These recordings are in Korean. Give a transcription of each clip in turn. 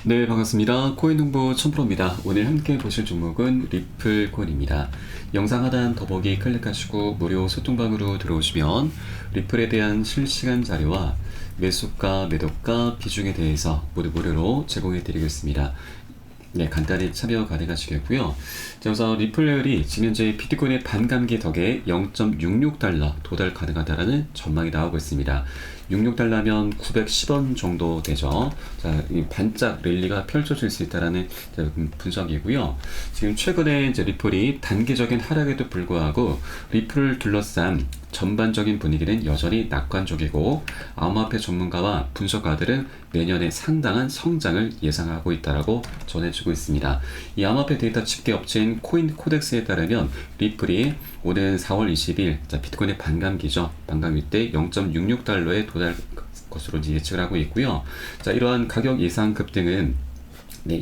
네, 반갑습니다. 코인 홍보 첨프로입니다. 오늘 함께 보실 종목은 리플 코인입니다. 영상 하단 더보기 클릭하시고 무료 소통방으로 들어오시면 리플에 대한 실시간 자료와 매수가, 매도가, 비중에 대해서 모두 무료로 제공해 드리겠습니다. 네, 간단히 참여 가능하시겠고요. 자, 우선 리플레이 지금 현재 비트코인의 반감기 덕에 0.66달러 도달 가능하다라는 전망이 나오고 있습니다. 66달러면 910원 정도 되죠. 자, 이 반짝 랠리가 펼쳐질 수 있다라는 분석이고요. 지금 최근에 이제 리플이 단기적인 하락에도 불구하고 리플을 둘러싼 전반적인 분위기는 여전히 낙관적이고 암호화폐 전문가와 분석가들은 내년에 상당한 성장을 예상하고 있다라고 전해주고 있습니다. 이 암호화폐 데이터 집계 업체인 코인코덱스에 따르면 리플이 오는 4월 20일 비트코인의 반감기죠. 반감기 때 0.66달러에 도달 것으로 예측을 하고 있고요. 자, 이러한 가격 예상 급등은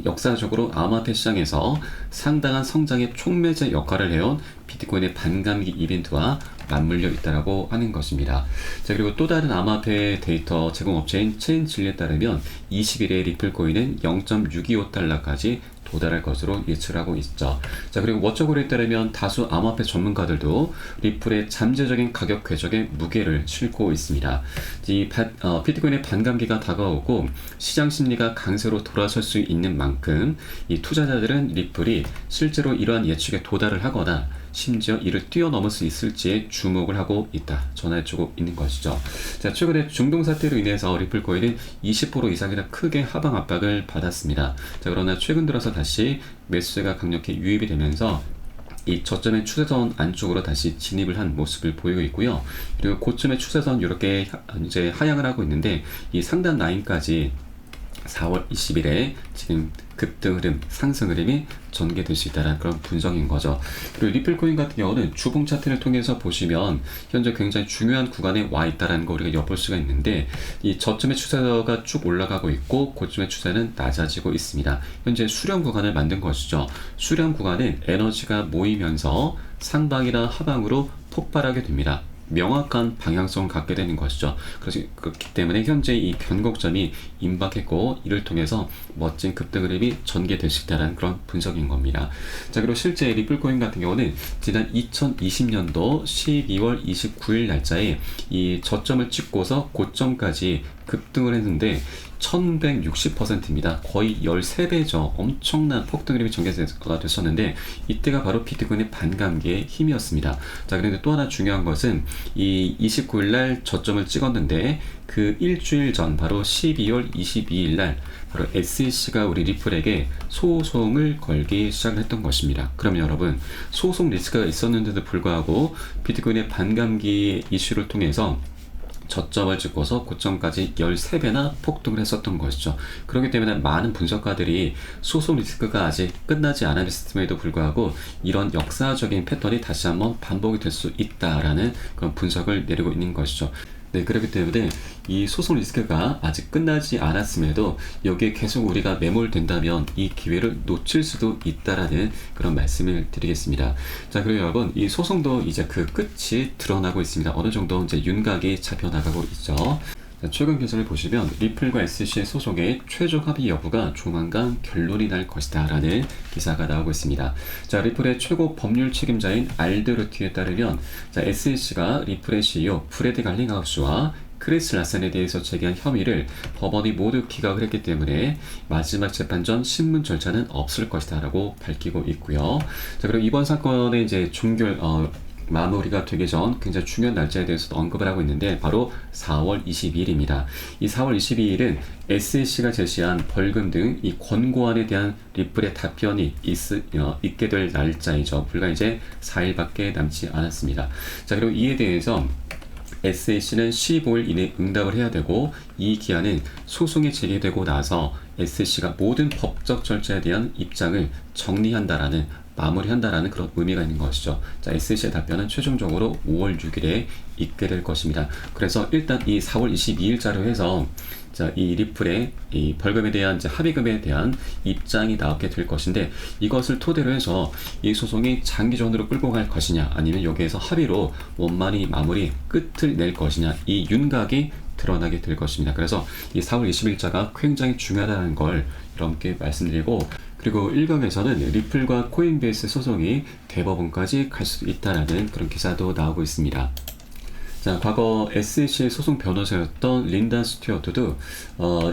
역사적으로 암호화폐 시장에서 상당한 성장의 촉매제 역할을 해온 비트코인의 반감기 이벤트와 맞물려 있다고 하는 것입니다. 자, 그리고 또 다른 암호화폐 데이터 제공업체인 체인진리에 따르면 20일에 리플코인은 0.625달러까지 도달할 것으로 예측하고 있죠. 자, 그리고 워처골에 따르면 다수 암호화폐 전문가들도 리플의 잠재적인 가격 궤적에 무게를 싣고 있습니다. 비트코인의 반감기가 다가오고 시장 심리가 강세로 돌아설 수 있는 만큼 이 투자자들은 리플이 실제로 이러한 예측에 도달을 하거나 심지어 이를 뛰어넘을 수 있을지에 주목을 하고 있다 전해주고 있는 것이죠. 자, 최근에 중동 사태로 인해서 리플코인은 20% 이상이나 크게 하방 압박을 받았습니다. 자, 그러나 최근 들어서 다시 매수세가 강력히 유입이 되면서 이 저점의 추세선 안쪽으로 다시 진입을 한 모습을 보이고 있고요. 그리고 고점의 추세선 이렇게 이제 하향을 하고 있는데 이 상단 라인까지 4월 20일에 지금 급등 흐름, 상승 흐름이 전개될 수 있다는 그런 분석인 거죠. 그리고 리플코인 같은 경우는 주봉 차트를 통해서 보시면 현재 굉장히 중요한 구간에 와 있다는 거 우리가 엿볼 수가 있는데 이 저점의 추세가 쭉 올라가고 있고 고점의 추세는 낮아지고 있습니다. 현재 수렴 구간을 만든 것이죠. 수렴 구간은 에너지가 모이면서 상방이나 하방으로 폭발하게 됩니다. 명확한 방향성을 갖게 되는 것이죠. 그렇기 때문에 현재 이 변곡점이 임박했고 이를 통해서 멋진 급등 흐름이 전개될 수 있다는 그런 분석인 겁니다. 자, 그리고 실제 리플코인 같은 경우는 지난 2020년도 12월 29일 날짜에 이 저점을 찍고서 고점까지 급등을 했는데 1160%입니다. 거의 13배죠. 엄청난 폭등 흐름이 전개가 됐었는데 이때가 바로 비트코인의 반감기의 힘이었습니다. 자, 그런데 또 하나 중요한 것은 이 29일 날 저점을 찍었는데 그 일주일 전 바로 12월 22일 날 바로 SEC가 우리 리플에게 소송을 걸기 시작을 했던 것입니다. 그러면 여러분, 소송 리스크가 있었는데도 불구하고 비트코인의 반감기 이슈를 통해서 저점을 찍고서 고점까지 13배나 폭등을 했었던 것이죠. 그렇기 때문에 많은 분석가들이 소송 리스크가 아직 끝나지 않았음에도 불구하고 이런 역사적인 패턴이 다시 한번 반복이 될 수 있다라는 그런 분석을 내리고 있는 것이죠. 네, 그렇기 때문에 이 소송 리스크가 아직 끝나지 않았음에도 여기에 계속 우리가 매몰된다면 이 기회를 놓칠 수도 있다라는 그런 말씀을 드리겠습니다. 자, 그리고 여러분, 이 소송도 이제 그 끝이 드러나고 있습니다. 어느 정도 이제 윤곽이 잡혀나가고 있죠. 최근 기사를 보시면 리플과 SEC의 소송의 최종 합의 여부가 조만간 결론이 날 것이다 라는 기사가 나오고 있습니다. 자, 리플의 최고 법률 책임자인 알드루티에 따르면 SEC가 리플의 CEO 프레드 갈링하우스와 크리스 라센에 대해서 제기한 혐의를 법원이 모두 기각을 했기 때문에 마지막 재판 전 신문 절차는 없을 것이다 라고 밝히고 있고요. 자, 그리고 이번 사건의 이제 마무리가 되기 전 굉장히 중요한 날짜에 대해서도 언급을 하고 있는데 바로 4월 22일입니다. 이 4월 22일은 SEC가 제시한 벌금 등 이 권고안에 대한 리플의 답변이 있게 될 날짜이죠. 불과 이제 4일밖에 남지 않았습니다. 자, 그리고 이에 대해서 SEC는 15일 이내 응답을 해야 되고 이 기한은 소송이 제기되고 나서 SEC가 모든 법적 절차에 대한 입장을 마무리한다라는 그런 의미가 있는 것이죠. 자, SEC의 답변은 최종적으로 5월 6일에 있게 될 것입니다. 그래서 일단 이 4월 22일자로 해서 자, 이 리플의 이 벌금에 대한 이제 합의금에 대한 입장이 나오게 될 것인데 이것을 토대로 해서 이 소송이 장기전으로 끌고 갈 것이냐 아니면 여기에서 합의로 원만히 마무리 끝을 낼 것이냐 이 윤곽이 드러나게 될 것입니다. 그래서 이 4월 20일자가 굉장히 중요하다는 걸 여러분께 말씀드리고, 그리고 일각에서는 리플과 코인베이스 소송이 대법원까지 갈 수 있다라는 그런 기사도 나오고 있습니다. 자, 과거 SEC 소송 변호사였던 린다 스튜어트도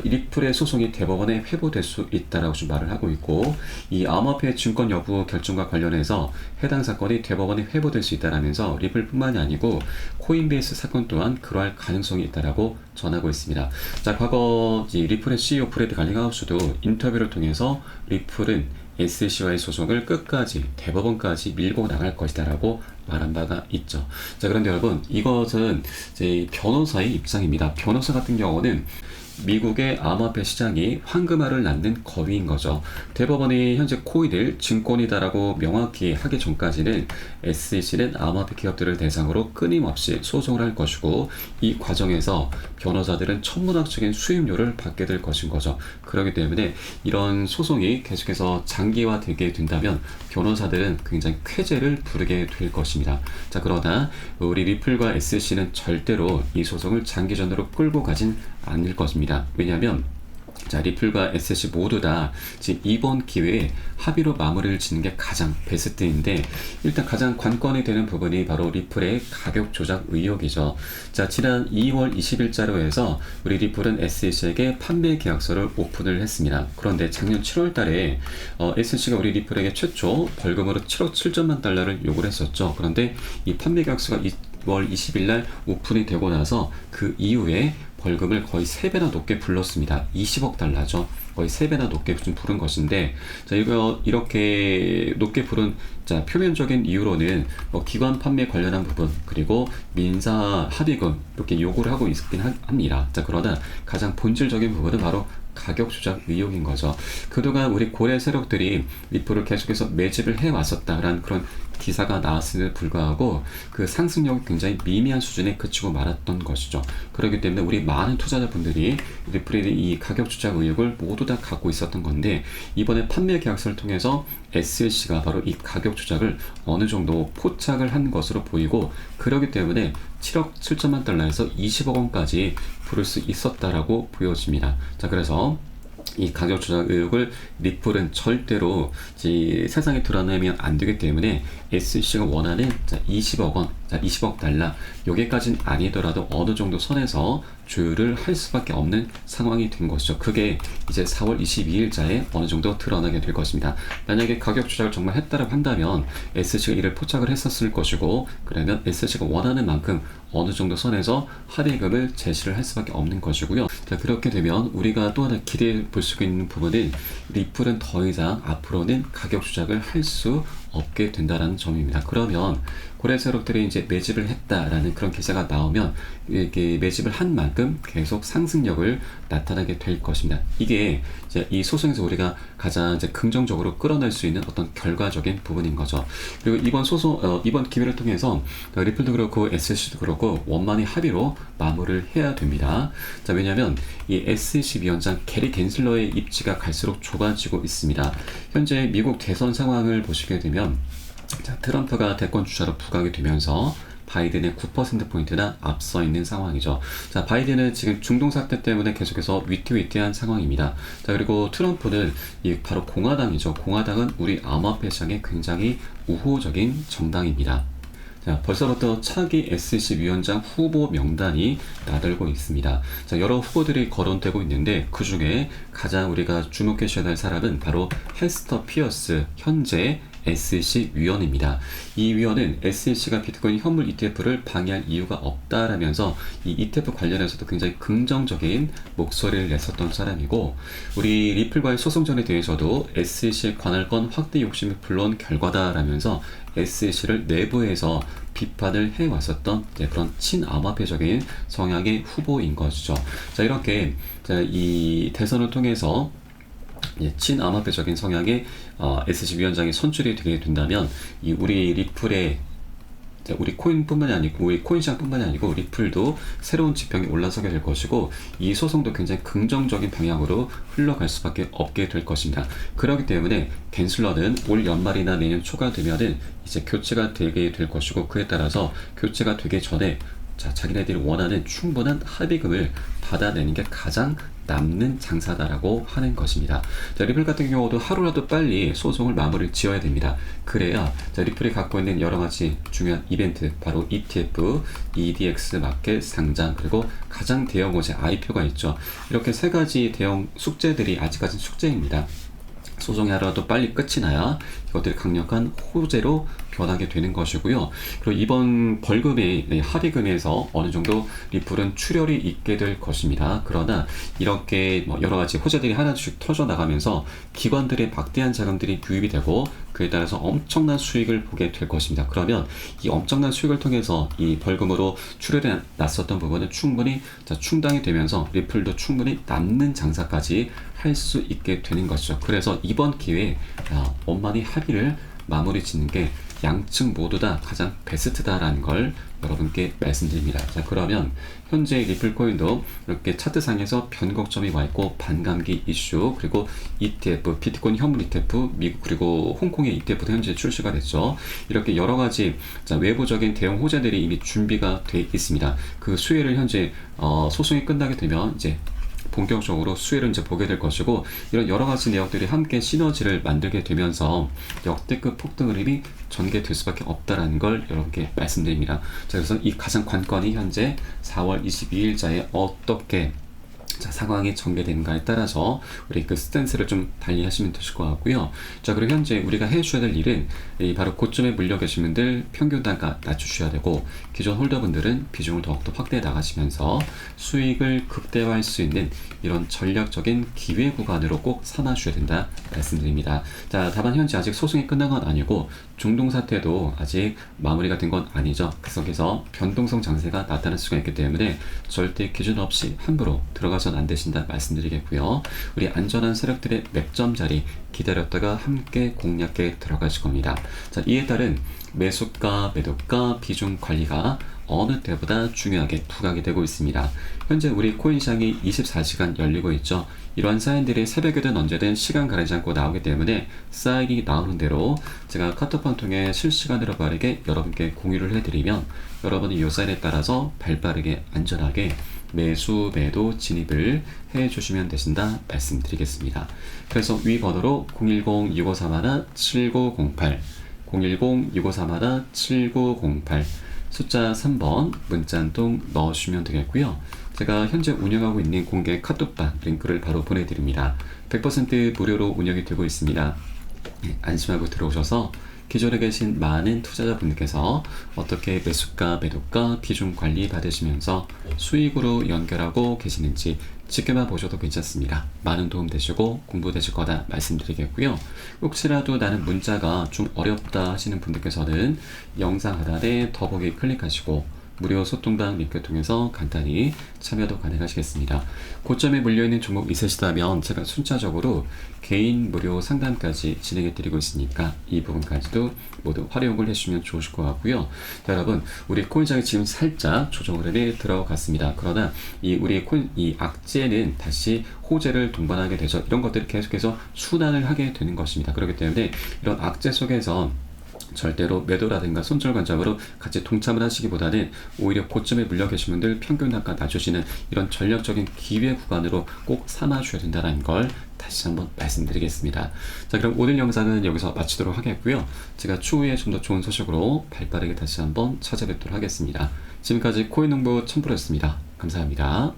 리플의 소송이 대법원에 회부될 수 있다라고 좀 말을 하고 있고, 이 암호화폐 증권 여부 결정과 관련해서 해당 사건이 대법원에 회부될 수 있다라면서 리플뿐만이 아니고 코인베이스 사건 또한 그러할 가능성이 있다라고 전하고 있습니다. 자, 과거 이 리플의 CEO 브래드 갈링하우스도 인터뷰를 통해서 리플은 SEC와의 소송을 끝까지 대법원까지 밀고 나갈 것이다라고 말한 바가 있죠. 자, 그런데 여러분, 이것은 이제 변호사의 입장입니다. 변호사 같은 경우는 미국의 암호화폐 시장이 황금알을 낳는 거위인 거죠. 대법원이 현재 코인을 증권이다라고 명확히 하기 전까지는 SEC는 암호화폐 기업들을 대상으로 끊임없이 소송을 할 것이고, 이 과정에서 변호사들은 천문학적인 수임료를 받게 될 것인 거죠. 그렇기 때문에 이런 소송이 계속해서 장기화되게 된다면 변호사들은 굉장히 쾌재를 부르게 될 것입니다. 자, 그러나 우리 리플과 SEC는 절대로 이 소송을 장기전으로 끌고 가진 않을 것입니다. 왜냐하면 자, 리플과 SEC 모두 다 지금 이번 기회에 합의로 마무리를 짓는 게 가장 베스트인데, 일단 가장 관건이 되는 부분이 바로 리플의 가격 조작 의혹이죠. 자, 지난 2월 20일자로 해서 우리 리플은 SEC에게 판매 계약서를 오픈을 했습니다. 그런데 작년 7월 달에 SEC가 우리 리플에게 최초 벌금으로 7억 7천만 달러를 요구를 했었죠. 그런데 이 판매 계약서가 2월 20일 날 오픈이 되고 나서 그 이후에 벌금을 거의 3배나 높게 불렀습니다. 20억 달러죠. 거의 3배나 높게 좀 부른 것인데, 자, 이렇게 높게 부른, 자, 표면적인 이유로는 기관 판매 관련한 부분, 그리고 민사 합의금 이렇게 요구를 하고 있긴 합니다. 자, 그러나 가장 본질적인 부분은 바로 가격 조작 의혹인 거죠. 그동안 우리 고래 세력들이 리플을 계속해서 매집을 해왔었다라는 그런 기사가 나왔음에도 불구하고 그 상승력이 굉장히 미미한 수준에 그치고 말았던 것이죠. 그렇기 때문에 우리 많은 투자자분들이 리플의 이 가격 조작 의혹을 모두 다 갖고 있었던 건데, 이번에 판매 계약서를 통해서 SEC가 바로 이 가격 조작을 어느 정도 포착을 한 것으로 보이고, 그렇기 때문에 7억 7천만 달러에서 20억 원까지 부를 수 있었다라고 보여집니다. 자, 그래서 이 가격 조작 의혹을 리플은 절대로 세상에 드러내면 안 되기 때문에 SEC가 원하는 20억 원, 20억 달러, 여기까지는 아니더라도 어느 정도 선에서 조율을 할 수밖에 없는 상황이 된 것이죠. 그게 이제 4월 22일자에 어느 정도 드러나게 될 것입니다. 만약에 가격 조작을 정말 했다고 한다면 SEC가 이를 포착을 했었을 것이고, 그러면 SEC가 원하는 만큼 어느 정도 선에서 합의금을 제시를 할 수밖에 없는 것이고요. 자, 그렇게 되면 우리가 또 하나 기대해 볼 수 있는 부분은 리플은 더 이상 앞으로는 가격 조작을 할 수 없게 된다라는 점입니다. 그러면 고래 세력들이 이제 매집을 했다라는 그런 기사가 나오면 이렇게 매집을 한 만큼 계속 상승력을 나타나게 될 것입니다. 이게 이제 이 소송에서 우리가 가장 이제 긍정적으로 끌어낼 수 있는 어떤 결과적인 부분인 거죠. 그리고 이번 이번 기회를 통해서 리플도 그렇고 SEC도 그렇고 원만히 합의로 마무리를 해야 됩니다. 자, 왜냐하면 이 SEC 위원장 게리 겐슬러의 입지가 갈수록 좁아지고 있습니다. 현재 미국 대선 상황을 보시게 되면, 자, 트럼프가 대권 주자로 부각이 되면서 바이든의 9%포인트나 앞서 있는 상황이죠. 자, 바이든은 지금 중동 사태 때문에 계속해서 위태위태한 상황입니다. 자, 그리고 트럼프는 바로 공화당이죠. 공화당은 우리 암호화폐 시장에 굉장히 우호적인 정당입니다. 자, 벌써부터 차기 SEC 위원장 후보 명단이 나들고 있습니다. 자, 여러 후보들이 거론되고 있는데 그 중에 가장 우리가 주목해 주셔야 할 사람은 바로 헤스터 피어스, 현재 SEC 위원입니다. 이 위원은 SEC가 비트코인 현물 ETF를 방해할 이유가 없다라면서 이 ETF 관련해서도 굉장히 긍정적인 목소리를 냈었던 사람이고, 우리 리플과의 소송전에 대해서도 SEC의 관할권 확대 욕심이 불러온 결과다라면서 SEC를 내부에서 비판을 해왔었던 그런 친암호화폐적인 성향의 후보인 것이죠. 자, 이렇게 이 대선을 통해서 친암호화폐적인 성향의 SEC 위원장이 선출이 되게 된다면 우리 리플의 우리 코인뿐만이 아니고 우리 코인 시장뿐만이 아니고 리플도 새로운 지평에 올라서게 될 것이고, 이 소송도 굉장히 긍정적인 방향으로 흘러갈 수밖에 없게 될 것입니다. 그렇기 때문에 겐슬러는 올 연말이나 내년 초가 되면은 이제 교체가 되게 될 것이고, 그에 따라서 교체가 되기 전에 자, 자기네들이 원하는 충분한 합의금을 받아내는 게 가장 남는 장사다라고 하는 것입니다. 자, 리플 같은 경우도 하루라도 빨리 소송을 마무리를 지어야 됩니다. 그래야 자, 리플이 갖고 있는 여러 가지 중요한 이벤트, 바로 ETF, EDX 마켓 상장, 그리고 가장 대형 호재 IPO가 있죠. 이렇게 세 가지 대형 숙제들이 아직까지는 숙제입니다. 소송이 하루라도 빨리 끝이 나야 이것들이 강력한 호재로 변하게 되는 것이고요. 그리고 이번 벌금의 합의금에서 어느 정도 리플은 출혈이 있게 될 것입니다. 그러나 이렇게 여러 가지 호재들이 하나씩 터져 나가면서 기관들의 막대한 자금들이 유입이 되고 그에 따라서 엄청난 수익을 보게 될 것입니다. 그러면 이 엄청난 수익을 통해서 이 벌금으로 출혈이 났었던 부분은 충분히 충당이 되면서 리플도 충분히 남는 장사까지 할 수 있게 되는 것이죠. 그래서 이번 기회에 원만히 합의를 마무리 짓는 게 양측 모두 다 가장 베스트다라는 걸 여러분께 말씀드립니다. 자, 그러면 현재 리플코인도 이렇게 차트상에서 변곡점이 와 있고 반감기 이슈, 그리고 ETF, 비트코인 현물 ETF, 미국 그리고 홍콩의 ETF도 현재 출시가 됐죠. 이렇게 여러 가지 외부적인 대형 호재들이 이미 준비가 돼 있습니다. 그 수혜를 현재 소송이 끝나게 되면 이제 본격적으로 수혜를 이제 보게 될 것이고, 이런 여러 가지 내역들이 함께 시너지를 만들게 되면서 역대급 폭등 흐름이 전개될 수밖에 없다라는 걸 여러분께 말씀드립니다. 자, 그래서 이 가장 관건이 현재 4월 22일자에 어떻게 상황이 전개되는가에 따라서 우리 그 스탠스를 좀 달리하시면 되실 것 같고요. 자, 그리고 현재 우리가 해주셔야 될 일은 바로 고점에 물려 계신 분들 평균 단가 낮추셔야 되고, 기존 홀더분들은 비중을 더욱더 확대해 나가시면서 수익을 극대화할 수 있는 이런 전략적인 기회 구간으로 꼭 삼아주셔야 된다 말씀드립니다. 자, 다만 현재 아직 소송이 끝난 건 아니고 중동 사태도 아직 마무리가 된 건 아니죠. 계속해서 변동성 장세가 나타날 수가 있기 때문에 절대 기준 없이 함부로 들어가서는 안 되신다 말씀드리겠고요. 우리 안전한 세력들의 맥점 자리 기다렸다가 함께 공략해 들어가실 겁니다. 자, 이에 따른 매수가, 매도가, 비중 관리가 어느 때보다 중요하게 부각이 되고 있습니다. 현재 우리 코인 시장이 24시간 열리고 있죠. 이러한 사인들이 새벽이든 언제든 시간 가리지 않고 나오기 때문에 사인이 나오는 대로 제가 카톡방 통해 실시간으로 빠르게 여러분께 공유를 해드리면 여러분이 이 사인에 따라서 발빠르게 안전하게 매수, 매도 진입을 해주시면 되신다 말씀드리겠습니다. 그래서 위 번호로 010-6531-7908 010-6531-7908 숫자 3번 문자 한 통 넣어주시면 되겠고요. 제가 현재 운영하고 있는 공개 카톡방 링크를 바로 보내드립니다. 100% 무료로 운영이 되고 있습니다. 안심하고 들어오셔서 기존에 계신 많은 투자자분들께서 어떻게 매수가, 매도가, 비중 관리 받으시면서 수익으로 연결하고 계시는지 지켜만 보셔도 괜찮습니다. 많은 도움 되시고 공부 되실 거다 말씀드리겠고요. 혹시라도 나는 문자가 좀 어렵다 하시는 분들께서는 영상 하단에 더보기 클릭하시고 무료 소통방 링크 통해서 간단히 참여도 가능하시겠습니다. 고점에 물려있는 종목 있으시다면 제가 순차적으로 개인 무료 상담까지 진행해 드리고 있으니까 이 부분까지도 모두 활용을 해주시면 좋으실 것 같고요. 자, 여러분, 우리 코인장이 지금 살짝 조정 흐름에 들어갔습니다. 그러나 우리 코인 악재는 다시 호재를 동반하게 되죠. 이런 것들이 계속해서 순환을 하게 되는 것입니다. 그렇기 때문에 이런 악재 속에서 절대로 매도라든가 손절 관점으로 같이 동참을 하시기보다는 오히려 고점에 물려 계신 분들 평균 단가 낮추시는 이런 전략적인 기회 구간으로 꼭 삼아주셔야 된다는 걸 다시 한번 말씀드리겠습니다. 자, 그럼 오늘 영상은 여기서 마치도록 하겠고요. 제가 추후에 좀 더 좋은 소식으로 발빠르게 다시 한번 찾아뵙도록 하겠습니다. 지금까지 코인농부 첨프로였습니다. 감사합니다.